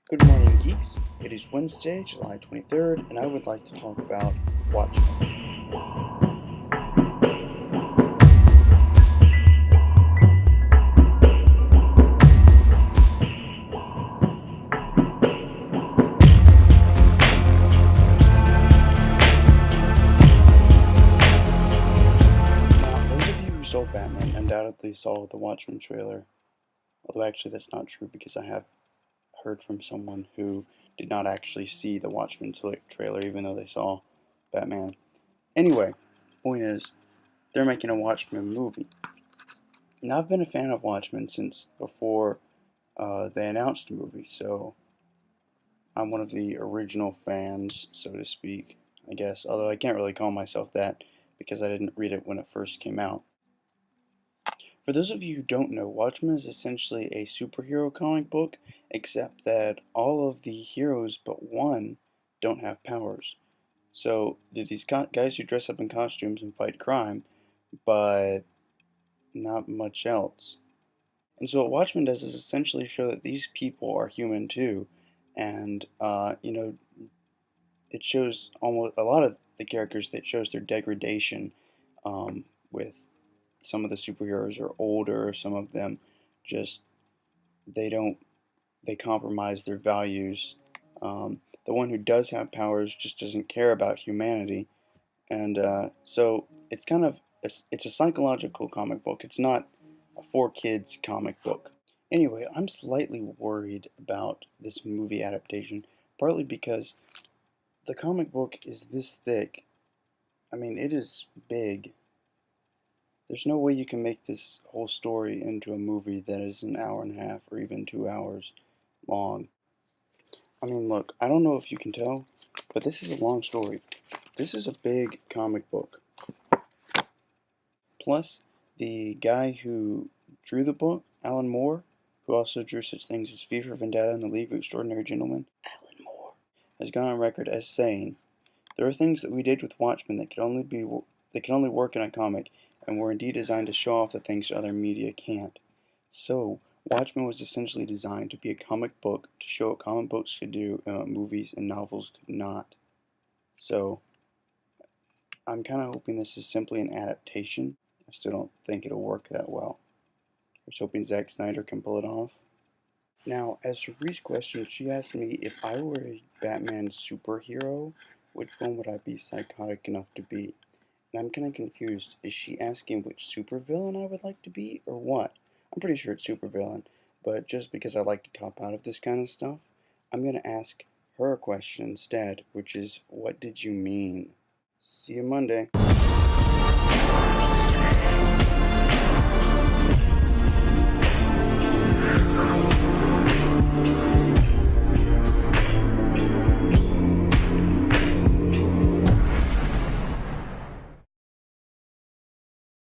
Good morning, geeks. It is Wednesday, July 23rd, and I would like to talk about Watchmen. Now, those of you who saw Batman undoubtedly saw the Watchmen trailer, although actually that's not true because I have heard from someone who did not actually see the Watchmen trailer even though they saw Batman. Anyway, point is, they're making a Watchmen movie. Now, I've been a fan of Watchmen since before they announced the movie, so I'm one of the original fans, so to speak, I guess. Although I can't really call myself that because I didn't read it when it first came out. For those of you who don't know, Watchmen is essentially a superhero comic book, except that all of the heroes but one don't have powers. So there's these guys who dress up in costumes and fight crime, but not much else. And so what Watchmen does is essentially show that these people are human too, and it shows almost a lot of the characters that shows their degradation. With some of the superheroes are older, some of them just they don't they compromise their values. The one who does have powers just doesn't care about humanity, and so it's a psychological comic book. It's not a for kids comic book. Anyway, I'm slightly worried about this movie adaptation, partly because the comic book is this thick. I mean, it is big. There's no way you can make this whole story into a movie that is an hour and a half or even 2 hours long. I mean, look, I don't know if you can tell, but this is a long story. This is a big comic book. Plus, the guy who drew the book, Alan Moore, who also drew such things as V for Vendetta and The League of Extraordinary Gentlemen, Alan Moore, has gone on record as saying, "There are things that we did with Watchmen that can only work in a comic, and were indeed designed to show off the things other media can't." So, Watchmen was essentially designed to be a comic book to show what comic books could do and what movies and novels could not. So, I'm kind of hoping this is simply an adaptation. I still don't think it'll work that well. I was hoping Zack Snyder can pull it off. Now, as to Ree's question, she asked me if I were a Batman superhero, which one would I be psychotic enough to be? And I'm kind of confused. Is she asking which supervillain I would like to be, or what? I'm pretty sure it's supervillain, but just because I like to cop out of this kind of stuff, I'm going to ask her a question instead, which is, what did you mean? See you Monday.